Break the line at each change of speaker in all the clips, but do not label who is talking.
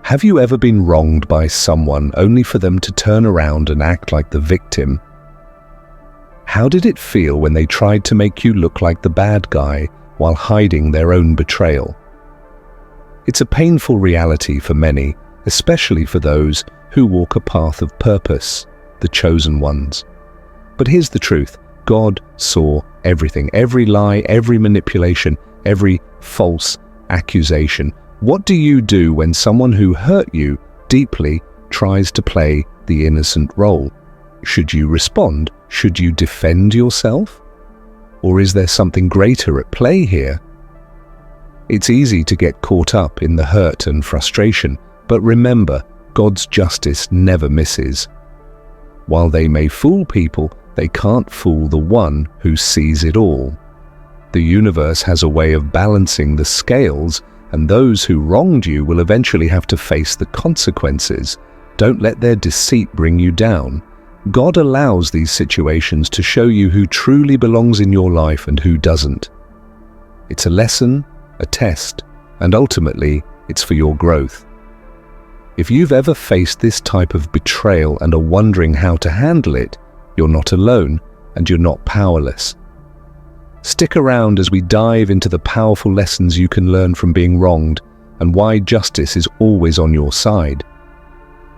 Have you ever been wronged by someone only for them to turn around and act like the victim? How did it feel when they tried to make you look like the bad guy while hiding their own betrayal? It's a painful reality for many, especially for those who walk a path of purpose, the chosen ones. But here's the truth. God saw everything, every lie, every manipulation, every false accusation. What do you do when someone who hurt you deeply tries to play the innocent role? Should you respond? Should you defend yourself? Or is there something greater at play here? It's easy to get caught up in the hurt and frustration, but remember, God's justice never misses. While they may fool people, they can't fool the one who sees it all. The universe has a way of balancing the scales, and those who wronged you will eventually have to face the consequences. Don't let their deceit bring you down. God allows these situations to show you who truly belongs in your life and who doesn't. It's a lesson, a test, and ultimately, it's for your growth. If you've ever faced this type of betrayal and are wondering how to handle it, you're not alone and you're not powerless. Stick around as we dive into the powerful lessons you can learn from being wronged and why justice is always on your side.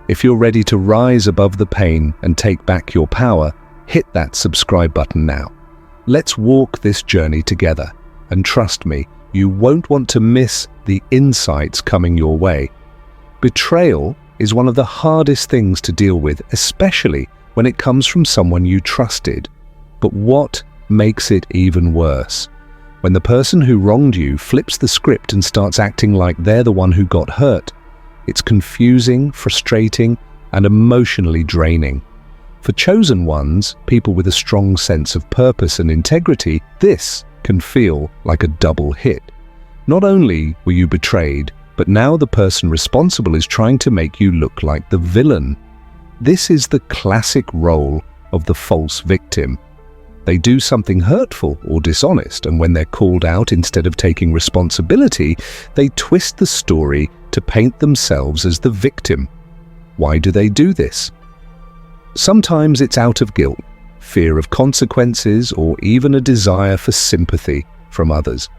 If you're ready to rise above the pain and take back your power, hit that subscribe button now. Let's walk this journey together, and trust me, you won't want to miss the insights coming your way. Betrayal is one of the hardest things to deal with, especially when it comes from someone you trusted. But what makes it even worse? When the person who wronged you flips the script and starts acting like they're the one who got hurt. It's confusing, frustrating, and emotionally draining. For chosen ones, people with a strong sense of purpose and integrity, this can feel like a double hit. Not only were you betrayed, but now the person responsible is trying to make you look like the villain. This is the classic role of the false victim. They do something hurtful or dishonest, and when they're called out instead of taking responsibility, they twist the story to paint themselves as the victim. Why do they do this? Sometimes it's out of guilt, fear of consequences, or even a desire for sympathy from others.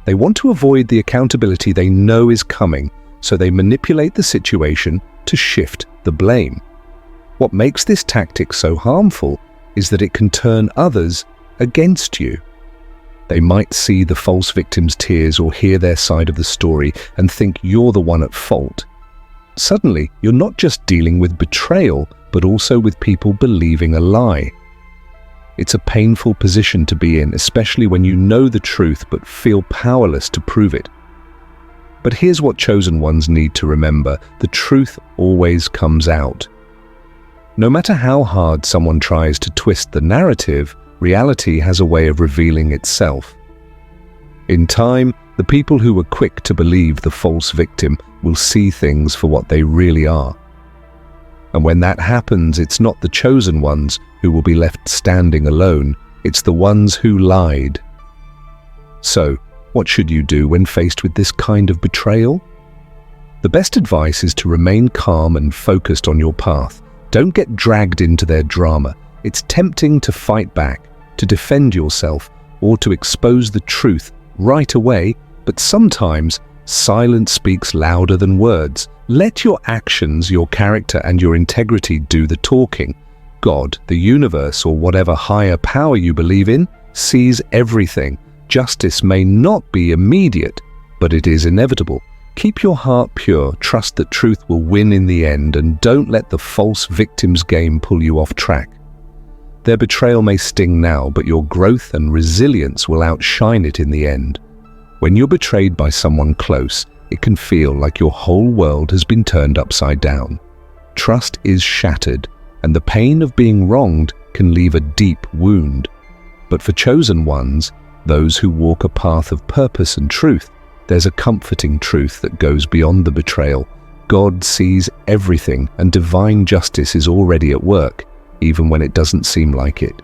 They want to avoid the accountability they know is coming, so they manipulate the situation to shift the blame. What makes this tactic so harmful is that it can turn others against you. They might see the false victim's tears or hear their side of the story and think you're the one at fault. Suddenly, you're not just dealing with betrayal, but also with people believing a lie. It's a painful position to be in, especially when you know the truth but feel powerless to prove it. But here's what chosen ones need to remember: the truth always comes out. No matter how hard someone tries to twist the narrative, reality has a way of revealing itself. In time, the people who were quick to believe the false victim will see things for what they really are. And when that happens, it's not the chosen ones who will be left standing alone, it's the ones who lied. So, what should you do when faced with this kind of betrayal? The best advice is to remain calm and focused on your path. Don't get dragged into their drama. It's tempting to fight back, to defend yourself, or to expose the truth right away, but sometimes silence speaks louder than words. Let your actions, your character, and your integrity do the talking. God, the universe, or whatever higher power you believe in, sees everything. Justice may not be immediate, but it is inevitable. Keep your heart pure, trust that truth will win in the end, and don't let the false victim's game pull you off track. Their betrayal may sting now, but your growth and resilience will outshine it in the end. When you're betrayed by someone close, it can feel like your whole world has been turned upside down. Trust is shattered, and the pain of being wronged can leave a deep wound. But for chosen ones, those who walk a path of purpose and truth, there's a comforting truth that goes beyond the betrayal. God sees everything, and divine justice is already at work, even when it doesn't seem like it.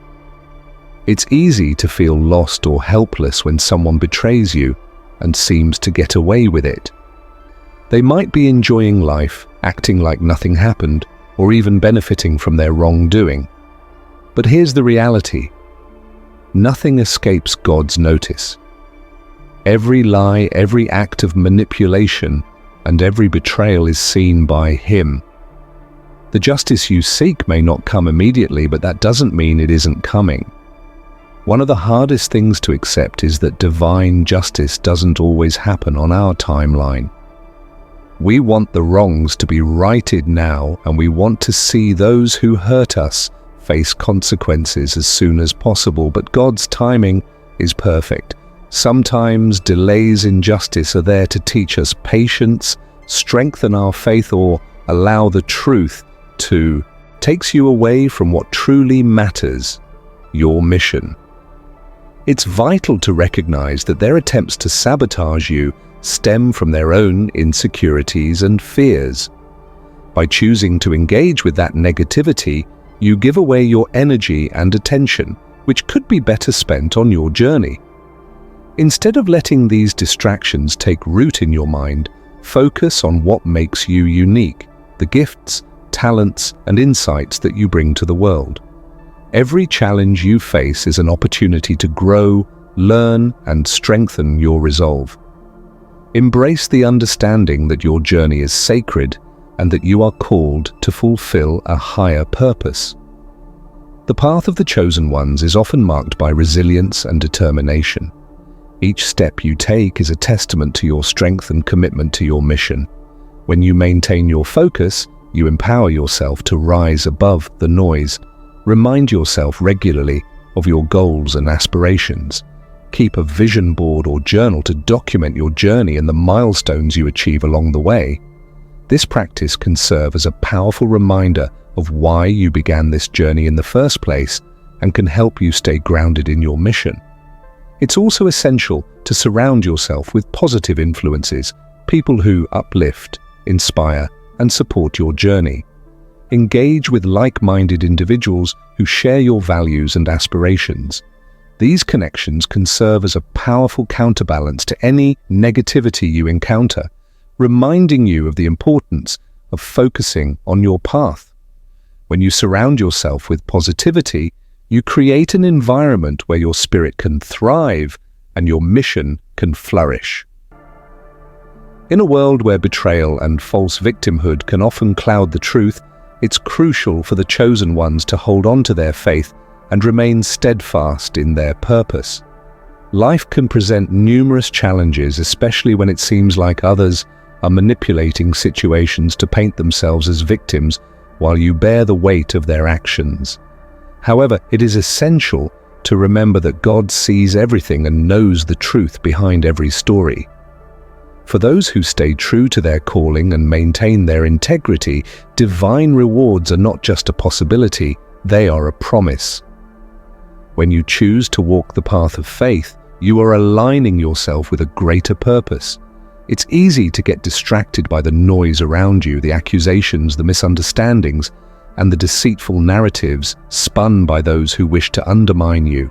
It's easy to feel lost or helpless when someone betrays you and seems to get away with it. They might be enjoying life, acting like nothing happened, or even benefiting from their wrongdoing. But here's the reality. Nothing escapes God's notice. Every lie, every act of manipulation, and every betrayal is seen by Him. The justice you seek may not come immediately, but that doesn't mean it isn't coming. One of the hardest things to accept is that divine justice doesn't always happen on our timeline. We want the wrongs to be righted now, and we want to see those who hurt us face consequences as soon as possible, but God's timing is perfect. Sometimes delays in justice are there to teach us patience, strengthen our faith, or allow the truth to take you away from what truly matters, your mission. It's vital to recognize that their attempts to sabotage you stem from their own insecurities and fears. By choosing to engage with that negativity, you give away your energy and attention, which could be better spent on your journey. Instead of letting these distractions take root in your mind, focus on what makes you unique, the gifts, talents, and insights that you bring to the world. Every challenge you face is an opportunity to grow, learn, and strengthen your resolve. Embrace the understanding that your journey is sacred and that you are called to fulfill a higher purpose. The path of the chosen ones is often marked by resilience and determination. Each step you take is a testament to your strength and commitment to your mission. When you maintain your focus, you empower yourself to rise above the noise. Remind yourself regularly of your goals and aspirations. Keep a vision board or journal to document your journey and the milestones you achieve along the way. This practice can serve as a powerful reminder of why you began this journey in the first place and can help you stay grounded in your mission. It's also essential to surround yourself with positive influences, people who uplift, inspire, and support your journey. Engage with like-minded individuals who share your values and aspirations. These connections can serve as a powerful counterbalance to any negativity you encounter, reminding you of the importance of focusing on your path. When you surround yourself with positivity, you create an environment where your spirit can thrive and your mission can flourish. In a world where betrayal and false victimhood can often cloud the truth, it's crucial for the chosen ones to hold on to their faith and remain steadfast in their purpose. Life can present numerous challenges, especially when it seems like others are manipulating situations to paint themselves as victims while you bear the weight of their actions. However, it is essential to remember that God sees everything and knows the truth behind every story. For those who stay true to their calling and maintain their integrity, divine rewards are not just a possibility, they are a promise. When you choose to walk the path of faith, you are aligning yourself with a greater purpose. It's easy to get distracted by the noise around you, the accusations, the misunderstandings, and the deceitful narratives spun by those who wish to undermine you.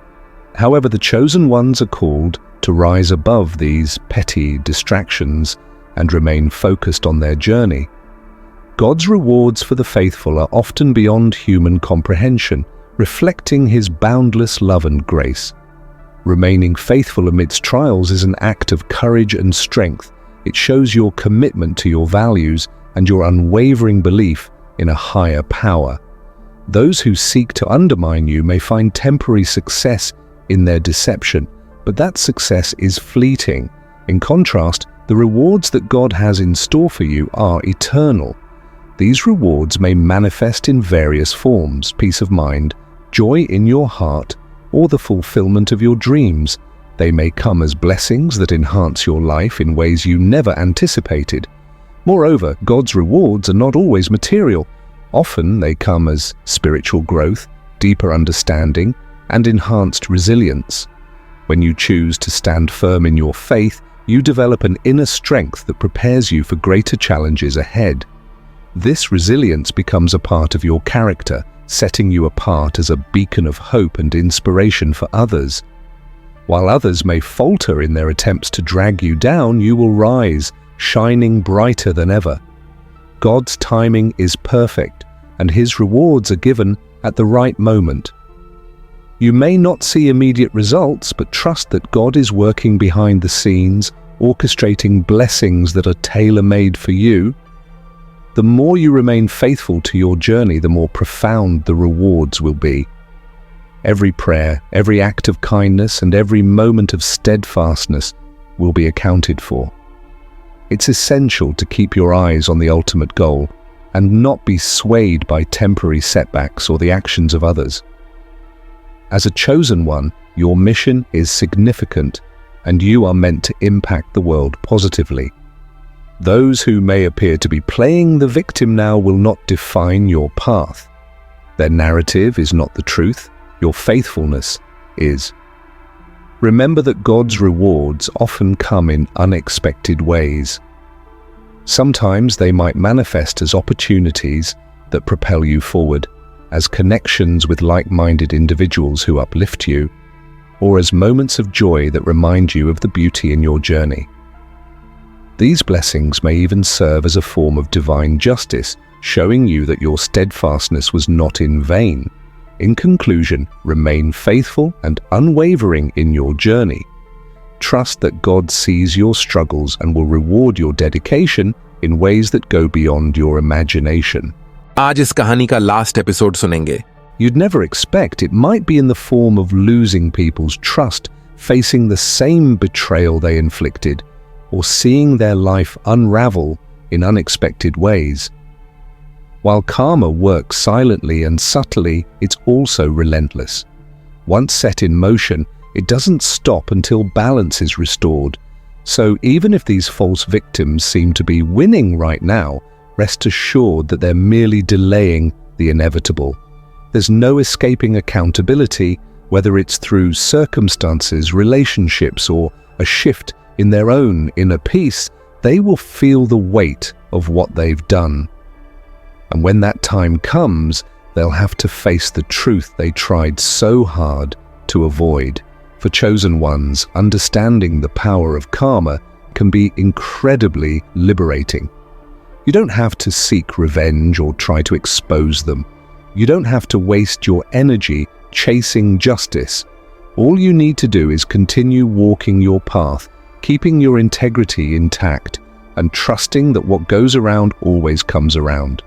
However, the chosen ones are called to rise above these petty distractions and remain focused on their journey. God's rewards for the faithful are often beyond human comprehension, reflecting His boundless love and grace. Remaining faithful amidst trials is an act of courage and strength. It shows your commitment to your values and your unwavering belief in a higher power. Those who seek to undermine you may find temporary success in their deception, but that success is fleeting. In contrast, the rewards that God has in store for you are eternal. These rewards may manifest in various forms: peace of mind, joy in your heart, or the fulfillment of your dreams. They may come as blessings that enhance your life in ways you never anticipated. Moreover, God's rewards are not always material. Often they come as spiritual growth, deeper understanding, and enhanced resilience. When you choose to stand firm in your faith, you develop an inner strength that prepares you for greater challenges ahead. This resilience becomes a part of your character, setting you apart as a beacon of hope and inspiration for others. While others may falter in their attempts to drag you down, you will rise, shining brighter than ever. God's timing is perfect, and His rewards are given at the right moment. You may not see immediate results, but trust that God is working behind the scenes, orchestrating blessings that are tailor-made for you. The more you remain faithful to your journey, the more profound the rewards will be. Every prayer, every act of kindness, and every moment of steadfastness will be accounted for. It's essential to keep your eyes on the ultimate goal and not be swayed by temporary setbacks or the actions of others. As a chosen one, your mission is significant, and you are meant to impact the world positively. Those who may appear to be playing the victim now will not define your path. Their narrative is not the truth. Your faithfulness is. Remember that God's rewards often come in unexpected ways. Sometimes they might manifest as opportunities that propel you forward, as connections with like-minded individuals who uplift you, or as moments of joy that remind you of the beauty in your journey. These blessings may even serve as a form of divine justice, showing you that your steadfastness was not in vain. In conclusion, remain faithful and unwavering in your journey. Trust that God sees your struggles and will reward your dedication in ways that go beyond your imagination.
आज इस कहानी का last episode सुनेंगे.
You'd never expect it might be in the form of losing people's trust, facing the same betrayal they inflicted, or seeing their life unravel in unexpected ways. While karma works silently and subtly, it's also relentless. Once set in motion, it doesn't stop until balance is restored. So even if these false victims seem to be winning right now, rest assured that they're merely delaying the inevitable. There's no escaping accountability, whether it's through circumstances, relationships, or a shift in their own inner peace. They will feel the weight of what they've done. And when that time comes, they'll have to face the truth they tried so hard to avoid. For chosen ones, understanding the power of karma can be incredibly liberating. You don't have to seek revenge or try to expose them. You don't have to waste your energy chasing justice. All you need to do is continue walking your path, keeping your integrity intact, and trusting that what goes around always comes around.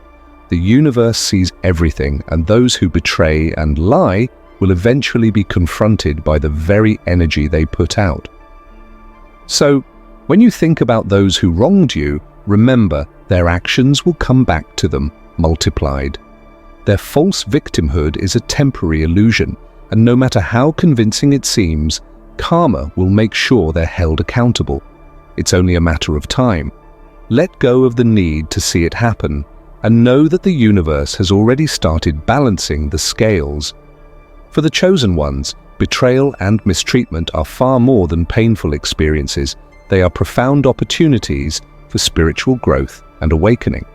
The universe sees everything, and those who betray and lie will eventually be confronted by the very energy they put out. So, when you think about those who wronged you, remember their actions will come back to them, multiplied. Their false victimhood is a temporary illusion, and no matter how convincing it seems, karma will make sure they're held accountable. It's only a matter of time. Let go of the need to see it happen, and know that the universe has already started balancing the scales. For the chosen ones, betrayal and mistreatment are far more than painful experiences. They are profound opportunities for spiritual growth and awakening.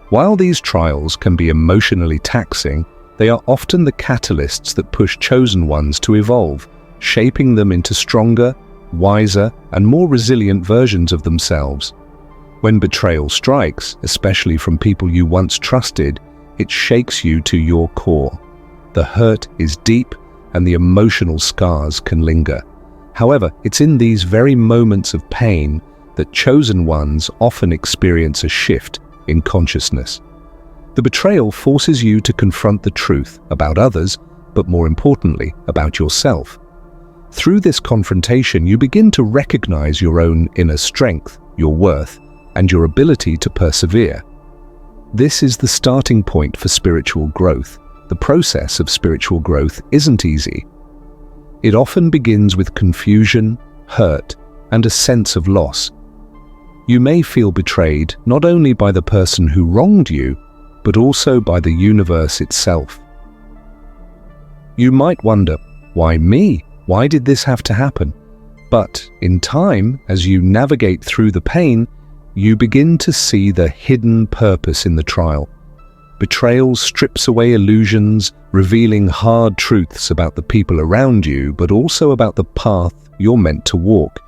While these trials can be emotionally taxing, they are often the catalysts that push chosen ones to evolve, shaping them into stronger, wiser, and more resilient versions of themselves. When betrayal strikes, especially from people you once trusted, it shakes you to your core. The hurt is deep, and the emotional scars can linger. However, it's in these very moments of pain that chosen ones often experience a shift in consciousness. The betrayal forces you to confront the truth about others, but more importantly, about yourself. Through this confrontation, you begin to recognize your own inner strength, your worth, and your ability to persevere. This is the starting point for spiritual growth. The process of spiritual growth isn't easy. It often begins with confusion, hurt, and a sense of loss. You may feel betrayed not only by the person who wronged you, but also by the universe itself. You might wonder, why me? Why did this have to happen? But in time, as you navigate through the pain, you begin to see the hidden purpose in the trial. Betrayal strips away illusions, revealing hard truths about the people around you, but also about the path you're meant to walk.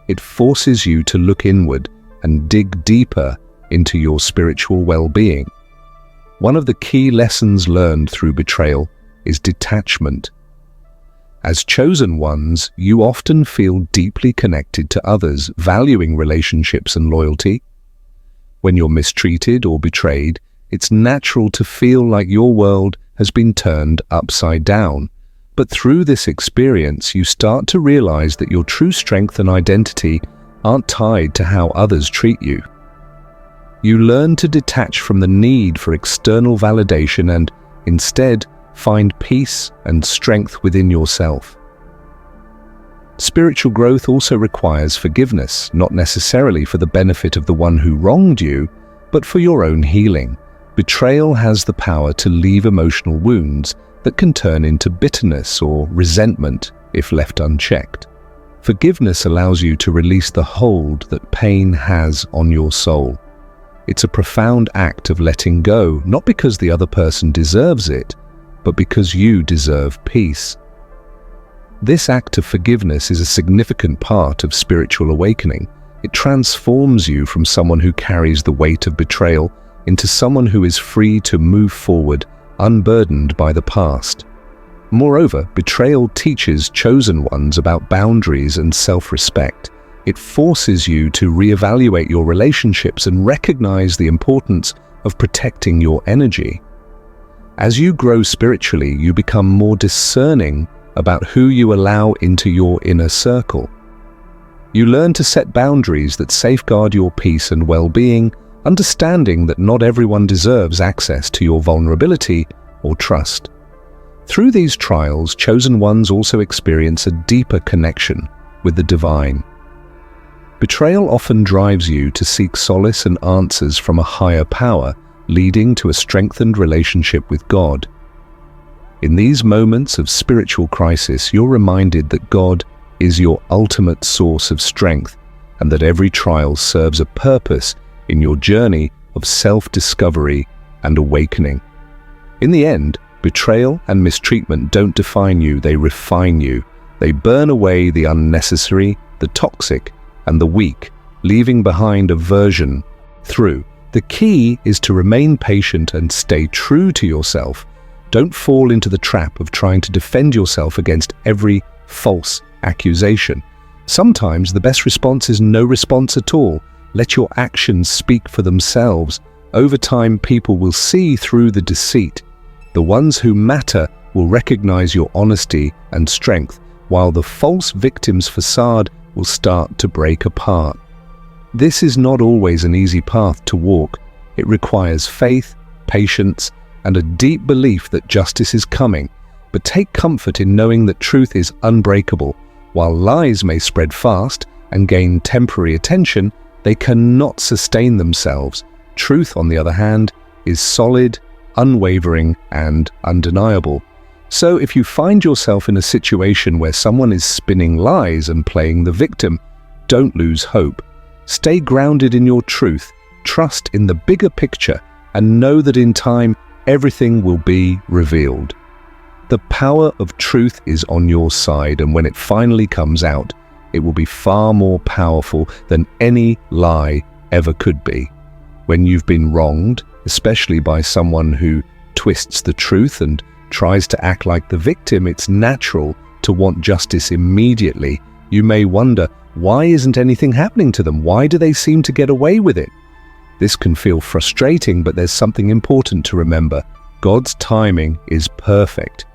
It forces you to look inward and dig deeper into your spiritual well-being. One of the key lessons learned through betrayal is detachment. As chosen ones, you often feel deeply connected to others, valuing relationships and loyalty. When you're mistreated or betrayed, it's natural to feel like your world has been turned upside down. But through this experience, you start to realize that your true strength and identity aren't tied to how others treat you. You learn to detach from the need for external validation and, instead, find peace and strength within yourself. Spiritual growth also requires forgiveness, not necessarily for the benefit of the one who wronged you, but for your own healing. Betrayal has the power to leave emotional wounds that can turn into bitterness or resentment if left unchecked. Forgiveness allows you to release the hold that pain has on your soul. It's a profound act of letting go, not because the other person deserves it, but because you deserve peace. This act of forgiveness is a significant part of spiritual awakening. It transforms you from someone who carries the weight of betrayal into someone who is free to move forward, unburdened by the past. Moreover, betrayal teaches chosen ones about boundaries and self-respect. It forces you to reevaluate your relationships and recognize the importance of protecting your energy. As you grow spiritually, you become more discerning about who you allow into your inner circle. You learn to set boundaries that safeguard your peace and well-being, understanding that not everyone deserves access to your vulnerability or trust. Through these trials, chosen ones also experience a deeper connection with the divine. Betrayal often drives you to seek solace and answers from a higher power, leading to a strengthened relationship with God. In these moments of spiritual crisis, you're reminded that God is your ultimate source of strength and that every trial serves a purpose in your journey of self-discovery and awakening. In the end, betrayal and mistreatment don't define you, they refine you. They burn away the unnecessary, the toxic, and the weak, leaving behind a version through. The key is to remain patient and stay true to yourself. Don't fall into the trap of trying to defend yourself against every false accusation. Sometimes the best response is no response at all. Let your actions speak for themselves. Over time, people will see through the deceit. The ones who matter will recognize your honesty and strength, while the false victim's facade will start to break apart. This is not always an easy path to walk. It requires faith, patience, and a deep belief that justice is coming. But take comfort in knowing that truth is unbreakable. While lies may spread fast and gain temporary attention, they cannot sustain themselves. Truth, on the other hand, is solid, unwavering, and undeniable. So if you find yourself in a situation where someone is spinning lies and playing the victim, don't lose hope. Stay grounded in your truth, trust in the bigger picture, and know that in time, everything will be revealed. The power of truth is on your side, and when it finally comes out, it will be far more powerful than any lie ever could be. When you've been wronged, especially by someone who twists the truth and tries to act like the victim, it's natural to want justice immediately. You may wonder, why isn't anything happening to them? Why do they seem to get away with it? This can feel frustrating, but there's something important to remember. God's timing is perfect.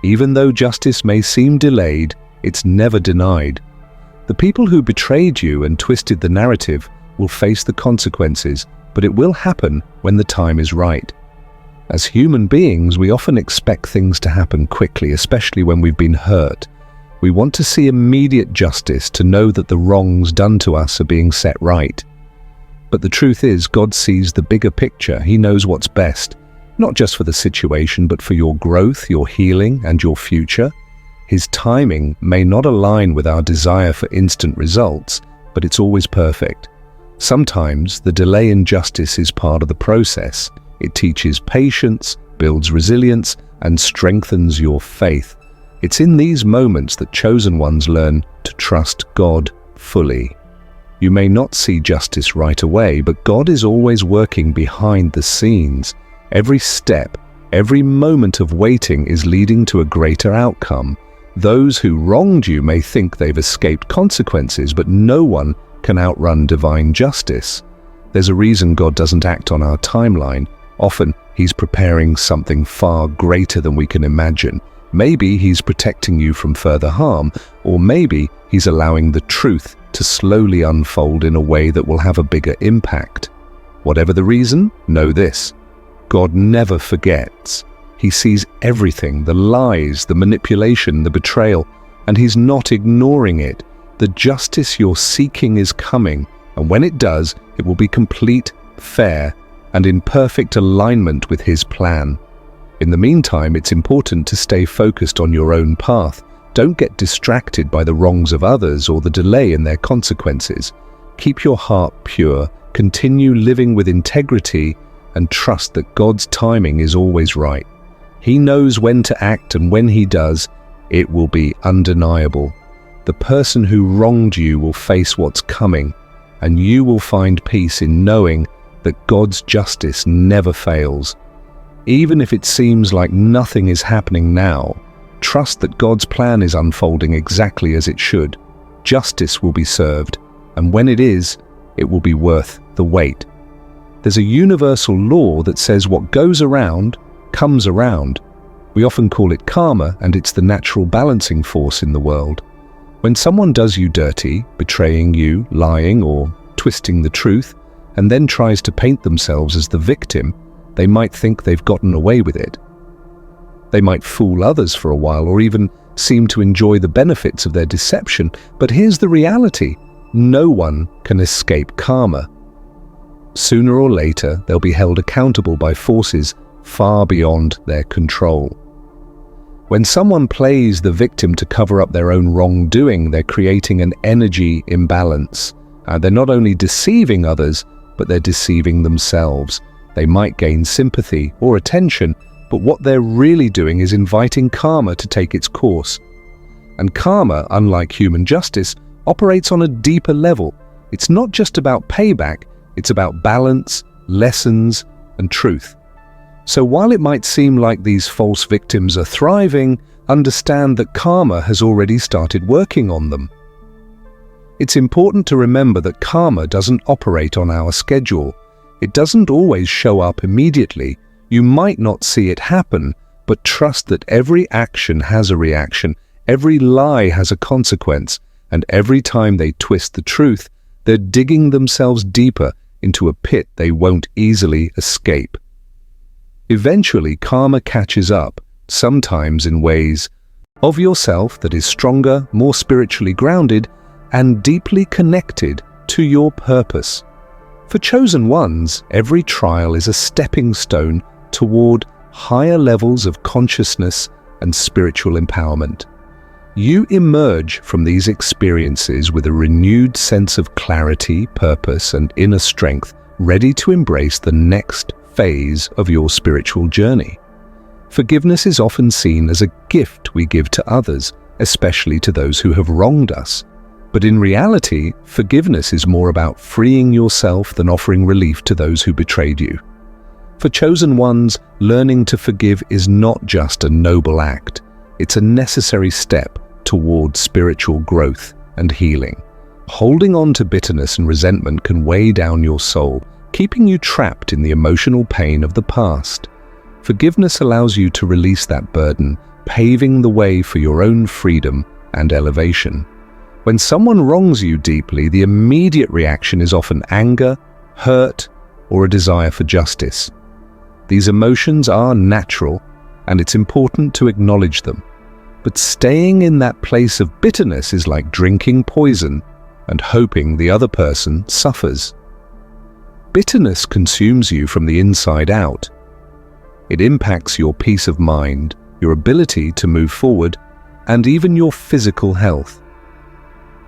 Even though justice may seem delayed, it's never denied. The people who betrayed you and twisted the narrative will face the consequences, but it will happen when the time is right. As human beings, we often expect things to happen quickly, especially when we've been hurt. We want to see immediate justice, to know that the wrongs done to us are being set right. But the truth is, God sees the bigger picture. He knows what's best, not just for the situation, but for your growth, your healing, and your future. His timing may not align with our desire for instant results, but it's always perfect. Sometimes the delay in justice is part of the process. It teaches patience, builds resilience, and strengthens your faith. It's in these moments that chosen ones learn to trust God fully. You may not see justice right away, but God is always working behind the scenes. Every step, every moment of waiting is leading to a greater outcome. Those who wronged you may think they've escaped consequences, but no one can outrun divine justice. There's a reason God doesn't act on our timeline. Often, He's preparing something far greater than we can imagine. Maybe He's protecting you from further harm, or maybe He's allowing the truth to slowly unfold in a way that will have a bigger impact. Whatever the reason, know this: God never forgets. He sees everything, the lies, the manipulation, the betrayal, and He's not ignoring it. The justice you're seeking is coming, and when it does, it will be complete, fair, and in perfect alignment with His plan. In the meantime, it's important to stay focused on your own path. Don't get distracted by the wrongs of others or the delay in their consequences. Keep your heart pure, continue living with integrity, and trust that God's timing is always right. He knows when to act, and when He does, it will be undeniable. The person who wronged you will face what's coming, and you will find peace in knowing that God's justice never fails. Even if it seems like nothing is happening now, trust that God's plan is unfolding exactly as it should. Justice will be served, and when it is, it will be worth the wait. There's a universal law that says what goes around comes around. We often call it karma, and it's the natural balancing force in the world. When someone does you dirty, betraying you, lying, or twisting the truth, and then tries to paint themselves as the victim, they might think they've gotten away with it. They might fool others for a while, or even seem to enjoy the benefits of their deception. But here's the reality: no one can escape karma. Sooner or later, they'll be held accountable by forces far beyond their control. When someone plays the victim to cover up their own wrongdoing, they're creating an energy imbalance. They're not only deceiving others, but they're deceiving themselves. They might gain sympathy or attention, but what they're really doing is inviting karma to take its course. And karma, unlike human justice, operates on a deeper level. It's not just about payback, it's about balance, lessons, and truth. So while it might seem like these false victims are thriving, understand that karma has already started working on them. It's important to remember that karma doesn't operate on our schedule. It doesn't always show up immediately. You might not see it happen, but trust that every action has a reaction, every lie has a consequence, and every time they twist the truth, they're digging themselves deeper into a pit they won't easily escape. Eventually, karma catches up, sometimes in ways of yourself that is stronger, more spiritually grounded, and deeply connected to your purpose. For chosen ones, every trial is a stepping stone toward higher levels of consciousness and spiritual empowerment. You emerge from these experiences with a renewed sense of clarity, purpose, and inner strength, ready to embrace the next phase of your spiritual journey. Forgiveness is often seen as a gift we give to others, especially to those who have wronged us. But in reality, forgiveness is more about freeing yourself than offering relief to those who betrayed you. For chosen ones, learning to forgive is not just a noble act, it's a necessary step toward spiritual growth and healing. Holding on to bitterness and resentment can weigh down your soul, keeping you trapped in the emotional pain of the past. Forgiveness allows you to release that burden, paving the way for your own freedom and elevation. When someone wrongs you deeply, the immediate reaction is often anger, hurt, or a desire for justice. These emotions are natural, and it's important to acknowledge them. But staying in that place of bitterness is like drinking poison and hoping the other person suffers. Bitterness consumes you from the inside out. It impacts your peace of mind, your ability to move forward, and even your physical health.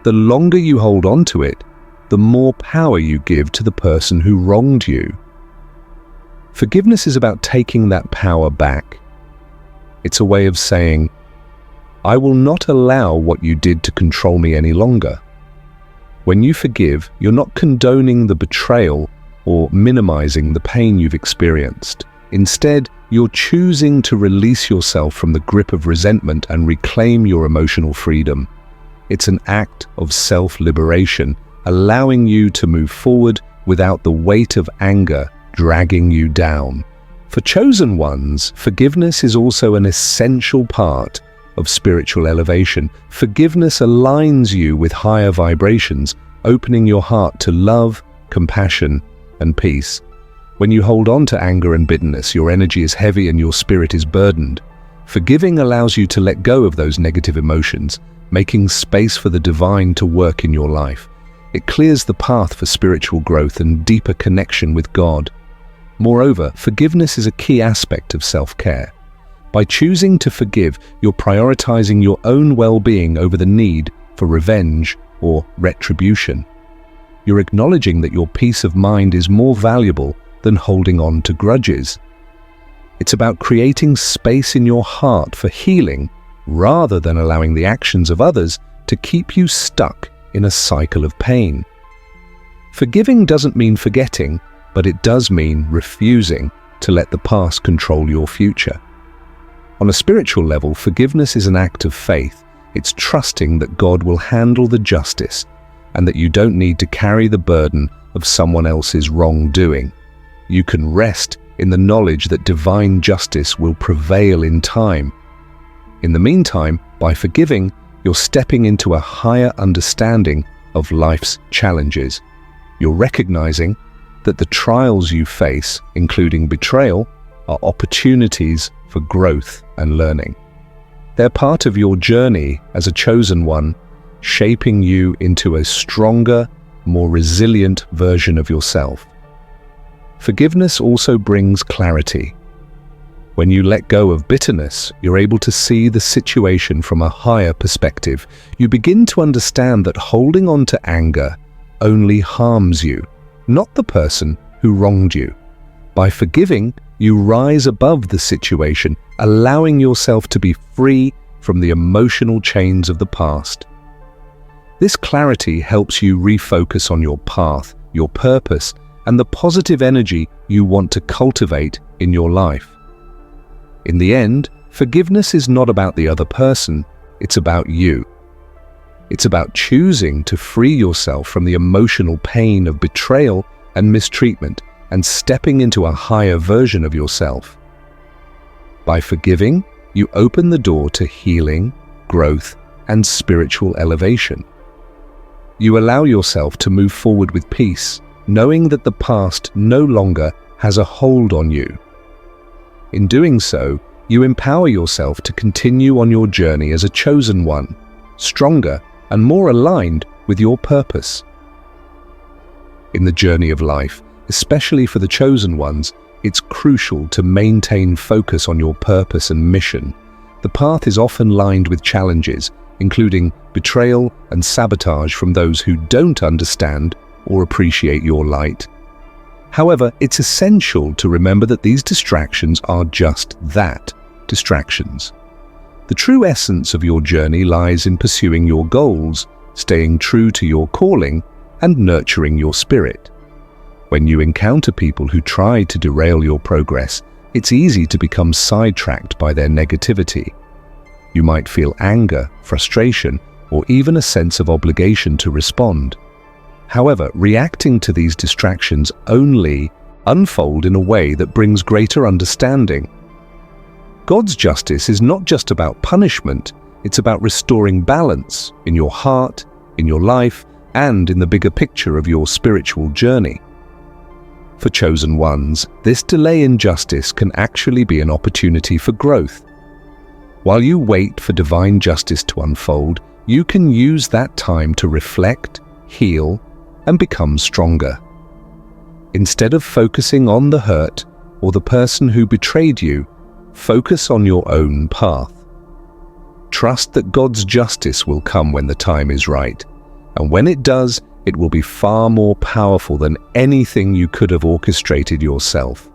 The longer you hold on to it, the more power you give to the person who wronged you. Forgiveness is about taking that power back. It's a way of saying, I will not allow what you did to control me any longer. When you forgive, you're not condoning the betrayal or minimizing the pain you've experienced. Instead, you're choosing to release yourself from the grip of resentment and reclaim your emotional freedom. It's an act of self-liberation, allowing you to move forward without the weight of anger dragging you down. For chosen ones, forgiveness is also an essential part of spiritual elevation. Forgiveness aligns you with higher vibrations, opening your heart to love, compassion, and peace. When you hold on to anger and bitterness, your energy is heavy and your spirit is burdened. Forgiving allows you to let go of those negative emotions, making space for the divine to work in your life. It clears the path for spiritual growth and deeper connection with God. Moreover, forgiveness is a key aspect of self-care. By choosing to forgive, you're prioritizing your own well-being over the need for revenge or retribution. You're acknowledging that your peace of mind is more valuable than holding on to grudges. It's about creating space in your heart for healing rather than allowing the actions of others to keep you stuck in a cycle of pain. Forgiving doesn't mean forgetting, but it does mean refusing to let the past control your future. On a spiritual level, forgiveness is an act of faith. It's trusting that God will handle the justice and that you don't need to carry the burden of someone else's wrongdoing. You can rest in the knowledge that divine justice will prevail in time. In the meantime, by forgiving, you're stepping into a higher understanding of life's challenges. You're recognizing that the trials you face, including betrayal, are opportunities for growth and learning. They're part of your journey as a chosen one, shaping you into a stronger, more resilient version of yourself. Forgiveness also brings clarity. When you let go of bitterness, you're able to see the situation from a higher perspective. You begin to understand that holding on to anger only harms you, not the person who wronged you. By forgiving, you rise above the situation, allowing yourself to be free from the emotional chains of the past. This clarity helps you refocus on your path, your purpose, and the positive energy you want to cultivate in your life. In the end, forgiveness is not about the other person, it's about you. It's about choosing to free yourself from the emotional pain of betrayal and mistreatment and stepping into a higher version of yourself. By forgiving, you open the door to healing, growth, and spiritual elevation. You allow yourself to move forward with peace, knowing that the past no longer has a hold on you. In doing so, you empower yourself to continue on your journey as a chosen one, stronger and more aligned with your purpose. In the journey of life, especially for the chosen ones, it's crucial to maintain focus on your purpose and mission. The path is often lined with challenges, including betrayal and sabotage from those who don't understand or appreciate your light. However, it's essential to remember that these distractions are just that, distractions. The true essence of your journey lies in pursuing your goals, staying true to your calling, and nurturing your spirit. When you encounter people who try to derail your progress, it's easy to become sidetracked by their negativity. You might feel anger, frustration, or even a sense of obligation to respond. However, reacting to these distractions only unfold in a way that brings greater understanding. God's justice is not just about punishment, it's about restoring balance in your heart, in your life, and in the bigger picture of your spiritual journey. For chosen ones, this delay in justice can actually be an opportunity for growth. While you wait for divine justice to unfold, you can use that time to reflect, heal, and become stronger. Instead of focusing on the hurt or the person who betrayed you, focus on your own path. Trust that God's justice will come when the time is right, and when it does, it will be far more powerful than anything you could have orchestrated yourself.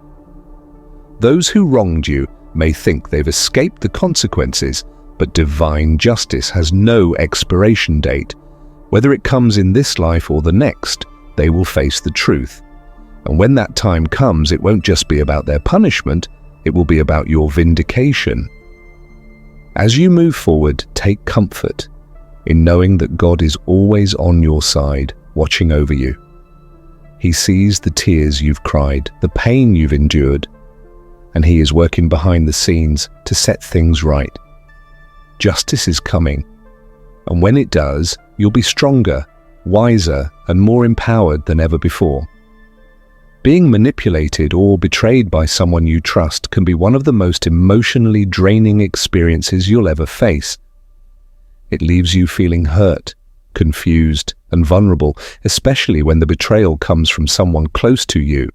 Those who wronged you may think they've escaped the consequences, but divine justice has no expiration date. Whether it comes in this life or the next, they will face the truth. And when that time comes, it won't just be about their punishment, it will be about your vindication. As you move forward, take comfort in knowing that God is always on your side, watching over you. He sees the tears you've cried, the pain you've endured, and He is working behind the scenes to set things right. Justice is coming, and when it does, you'll be stronger, wiser, and more empowered than ever before. Being manipulated or betrayed by someone you trust can be one of the most emotionally draining experiences you'll ever face. It leaves you feeling hurt, confused, and vulnerable, especially when the betrayal comes from someone close to you.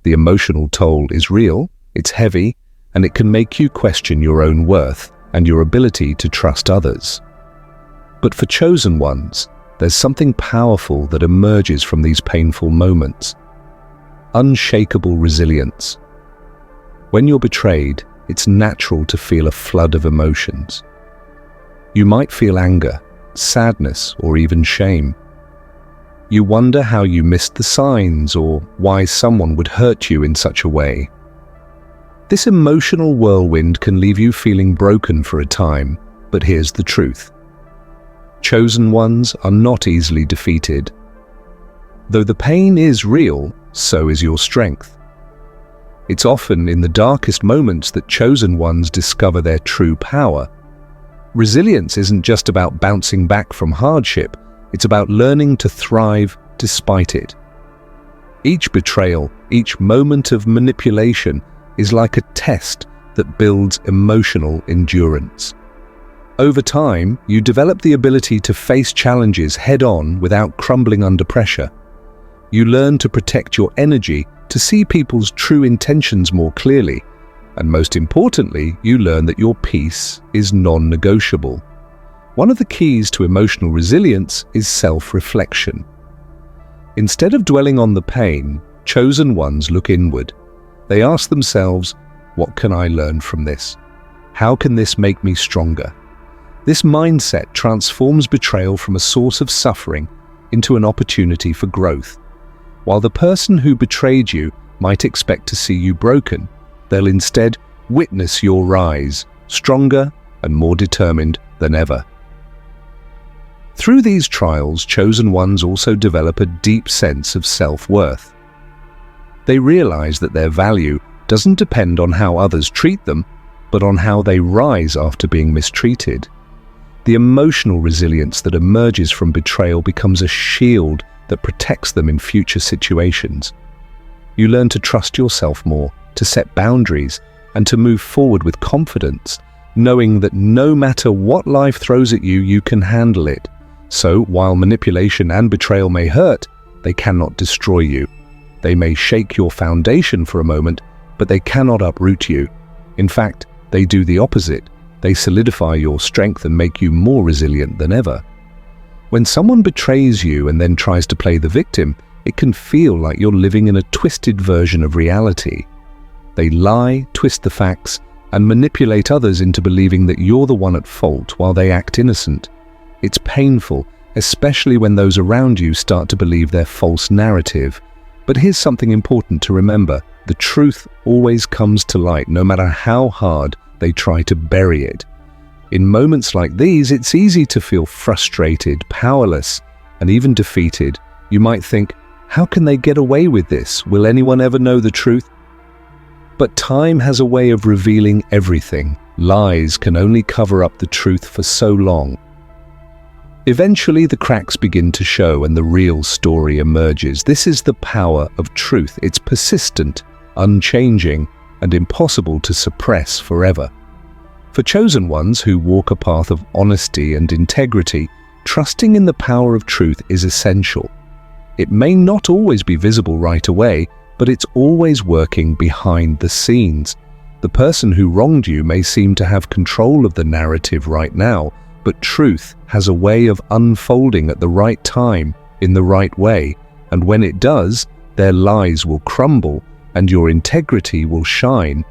The emotional toll is real, it's heavy, and it can make you question your own worth and your ability to trust others. But for chosen ones, there's something powerful that emerges from these painful moments. Unshakable resilience. When you're betrayed, it's natural to feel a flood of emotions. You might feel anger, sadness, or even shame. You wonder how you missed the signs or why someone would hurt you in such a way. This emotional whirlwind can leave you feeling broken for a time, but here's the truth. Chosen ones are not easily defeated. Though the pain is real, so is your strength. It's often in the darkest moments that chosen ones discover their true power. Resilience isn't just about bouncing back from hardship, it's about learning to thrive despite it. Each betrayal, each moment of manipulation is like a test that builds emotional endurance. Over time, you develop the ability to face challenges head-on without crumbling under pressure. You learn to protect your energy, to see people's true intentions more clearly, and most importantly, you learn that your peace is non-negotiable. One of the keys to emotional resilience is self-reflection. Instead of dwelling on the pain, chosen ones look inward. They ask themselves, what can I learn from this? How can this make me stronger? This mindset transforms betrayal from a source of suffering into an opportunity for growth. While the person who betrayed you might expect to see you broken, they'll instead witness your rise, stronger and more determined than ever. Through these trials, chosen ones also develop a deep sense of self-worth. They realize that their value doesn't depend on how others treat them, but on how they rise after being mistreated. The emotional resilience that emerges from betrayal becomes a shield that protects them in future situations. You learn to trust yourself more, to set boundaries, and to move forward with confidence, knowing that no matter what life throws at you, you can handle it. So, while manipulation and betrayal may hurt, they cannot destroy you. They may shake your foundation for a moment, but they cannot uproot you. In fact, they do the opposite. They solidify your strength and make you more resilient than ever. When someone betrays you and then tries to play the victim, it can feel like you're living in a twisted version of reality. They lie, twist the facts, and manipulate others into believing that you're the one at fault while they act innocent. It's painful, especially when those around you start to believe their false narrative. But here's something important to remember. The truth always comes to light, no matter how hard they try to bury it. In moments like these, it's easy to feel frustrated, powerless, and even defeated. You might think, how can they get away with this? Will anyone ever know the truth? But time has a way of revealing everything. Lies can only cover up the truth for so long. Eventually, the cracks begin to show and the real story emerges. This is the power of truth. It's persistent, unchanging, and impossible to suppress forever. For chosen ones who walk a path of honesty and integrity, trusting in the power of truth is essential. It may not always be visible right away, but it's always working behind the scenes. The person who wronged you may seem to have control of the narrative right now, but truth has a way of unfolding at the right time, in the right way, and when it does, their lies will crumble and your integrity will shine.